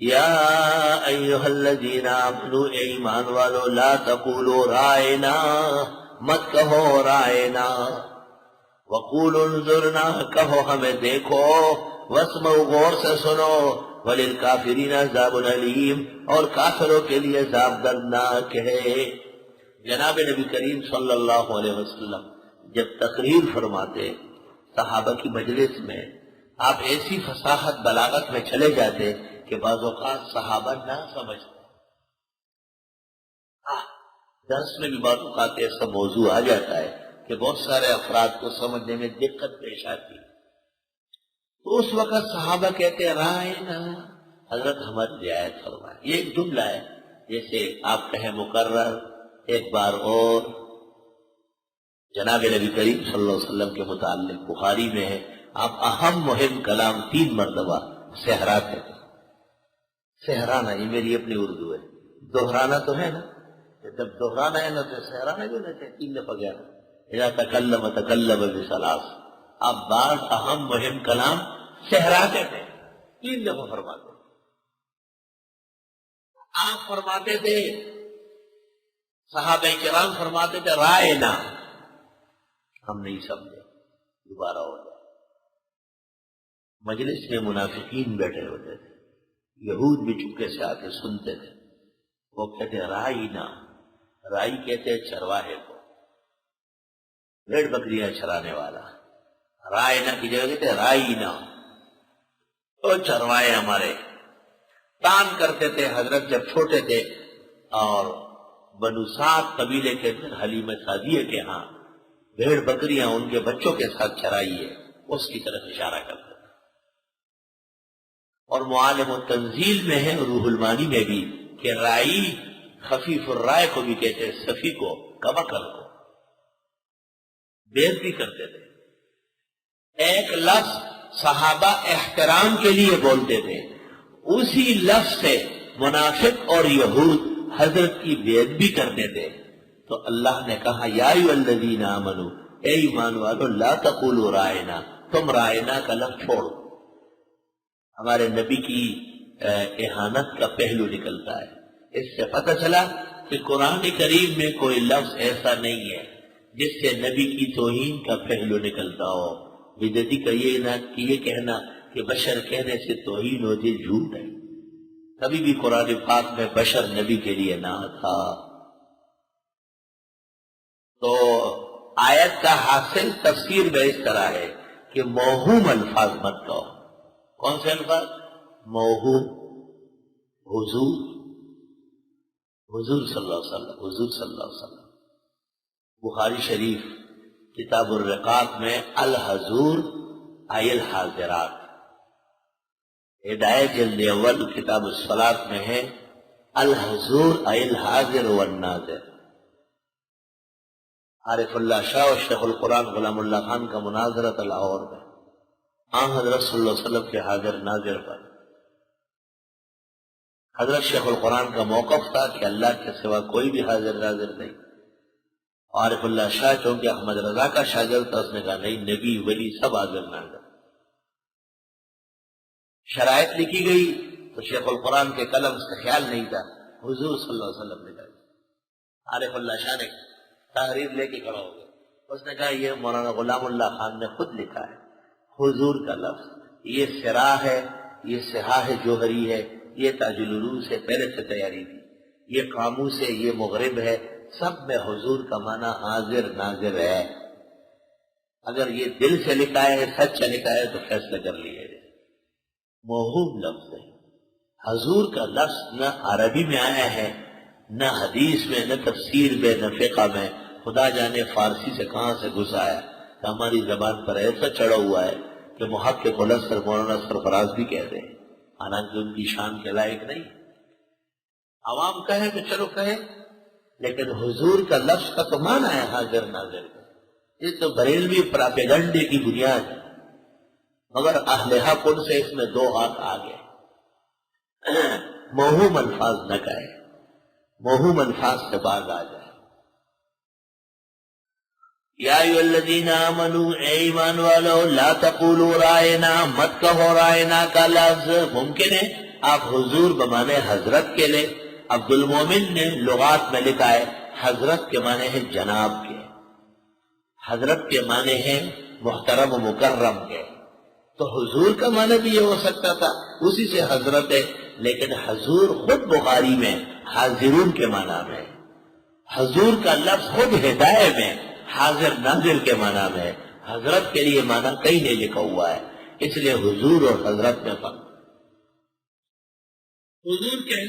یا ایھا الذین آمنوا، اے ایمان والو، لا تقولوا رائنا، مت کہو رائنا، وقولوا انظرنا، کہو ہمیں دیکھو، واسمعوا، غور سے سنو، وللکافرین عذاب علیم، اور کافروں کے لیے عذاب دردناک ہے۔ جناب نبی کریم صلی اللہ علیہ وسلم جب تقریر فرماتے صحابہ کی مجلس میں، آپ ایسی فصاحت بلاغت میں چلے جاتے کہ بعض اوقات صحابہ نہ سمجھتے۔ درس میں بھی بعض اوقات ایسا موضوع آ جاتا ہے کہ بہت سارے افراد کو سمجھنے میں دقت پیش آتی، تو اس وقت صحابہ کہتے ہیں رائنا، حضرت ہماری رعایت فرمائے۔ یہ ایک جملہ ہے، جیسے آپ کہیں مقرر، ایک بار اور۔ جناب نبی کریم صلی اللہ علیہ وسلم کے متعلق بخاری میں ہے، آپ اہم مہم کلام 3 مرتبہ صحرا کہتے ہیں۔ صحرانا، یہ میری اپنی اردو ہے، دہرانا تو ہے نا، جب دہرانا ہے نا تو صحرانا جو نا 3 دفعہ گیا نا، اذا تکلم تکلم بثلاث، آپ بعض اہم مہم کلام صحرا کہتے ہیں، 3 دفعہ فرماتے ہیں۔ آپ فرماتے تھے، صحابہ کرام فرماتے تھے رائنا، ہم نہیں سمجھے، دوبارہ ہو جائے۔ مجلس میں منافقین بیٹھے ہوتے تھے، یہود بھی چپکے سے آ کے سنتے تھے، وہ کہتے رائنا، رائی کہتے چرواہے کو، بھیڑ بکریاں چرانے والا، رائنا کی جگہ کہتے رائنا، وہ چرواہے ہمارے۔ تان کرتے تھے حضرت جب چھوٹے تھے، اور بنو سعد قبیلے کے حلیمہ سعدیہ کے ہاں بھیڑ بکریاں ان کے بچوں کے ساتھ چرائی ہے، اس کی طرف اشارہ کرتے تھے۔ اور معالم التنزیل میں ہے، روح المانی میں بھی، کہ رائی خفیف الرائے کو بھی کہتے ہیں، صفی کو، کمکل کو بےعزتی کرتے تھے۔ ایک لفظ صحابہ احترام کے لیے بولتے تھے، اسی لفظ سے منافق اور یہود حضرت کی بےعزتی کرتے تھے۔ تو اللہ نے کہا یا ایھا الذین آمنوا، اے ایمان والو، لا تقولوا رائنا، تم رائنا کا لفظ چھوڑو۔ ہمارے نبی کی اہانت کا پہلو نکلتا ہے۔ اس سے پتہ چلا کہ قرآن کریم میں کوئی لفظ ایسا نہیں ہے جس سے نبی کی توہین کا پہلو نکلتا ہو۔ بدعتی کا یہ کہنا کہ بشر کہنے سے توہین ہوتی، جھوٹ ہے۔ کبھی بھی قرآن پاک میں بشر نبی کے لیے نہ تھا۔ تو آیت کا حاصل تفسیر میں اس طرح ہے کہ موہوم الفاظ مت کہو۔ کون سے الفاظ؟ موہوم، حضور، حضور صلی اللہ علیہ وسلم، حضور صلی اللہ علیہ وسلم۔ بخاری شریف کتاب الرقاق میں الحضور ای الحاضرات، ہدایت جلد اول کتاب الصلاۃ میں ہے الحضور ای الحاضر والناظر۔ عارف اللہ شاہ اور شیخ القرآن غلام اللہ خان کا مناظرہ لاہور میں، حضرت صلی اللہ علیہ وسلم کے حاضر ناظر پر حضرت شیخ القرآن کا موقف تھا کہ اللہ کے سوا کوئی بھی حاضر ناظر نہیں۔ عارف اللہ شاہ چونکہ احمد رضا کا شاگرد تھا، اس نے کہا نہیں، نبی ولی سب حاضر ناظر۔ شرائط لکھی گئی تو شیخ القرآن کے قلم سے خیال نہیں تھا، حضور صلی اللہ علیہ وسلم نے کہا۔ عارف اللہ شاہ نے تحریر لے کے کھڑا ہو گیا، اس نے کہا یہ مولانا غلام اللہ خان نے خود لکھا ہے، حضور کا لفظ یہ سرا ہے، یہ صحاح جوہری ہے، یہ تاج العروج ہے، پہلے سے تیاری تھی، یہ قاموس ہے، یہ مغرب ہے، سب میں حضور کا معنی حاضر ناظر ہے۔ اگر یہ دل سے لکھا ہے، سچ لکھا ہے تو فیصلہ کر لیے۔ موہوم لفظ ہے۔ حضور کا لفظ نہ عربی میں آیا ہے، نہ حدیث میں، نہ تفسیر میں، نہ فقہ میں، خدا جانے فارسی سے کہاں سے گھس آیا کہ ہماری زبان پر ایسا چڑھا ہوا ہے کہ محقق الازہر مولانا سرفراز بھی کہتے ہیں، حالانکہ ان کی شان کے لائق نہیں۔ عوام کہے تو چلو کہے، لیکن حضور کا لفظ کا تو معنی ہے حاضر ناظر کا۔ یہ تو بریلوی پراپیگنڈے کی بنیاد ہے، مگر اہل حق ان سے اس میں 2 ہاتھ آگے۔ موہوم الفاظ نہ کہے، موہوم الفاظ سے باز آ جائے۔ یا ایھا الذین آمنوا، اے ایمان والو، لا تقولوا رائنا، مت کہو رائنا کا لفظ۔ ممکن ہے آپ حضور بمانے حضرت کے لیں، عبد المومن نے لغات میں لکھا ہے حضرت کے معنی ہے جناب کے، حضرت کے معنی ہے محترم و مکرم کے، تو حضور کا معنی بھی یہ ہو سکتا تھا، اسی سے حضرت ہے، لیکن حضور خود بخاری میں حاضرون کے معنی میں، حضور کا لفظ خود ہدایت میں حاضر ناظر کے معنی میں، حضرت کے لیے معنی کہیں نہیں لکھا ہوا ہے، اس لیے حضور اور حضرت میں فرق۔ حضور کہنے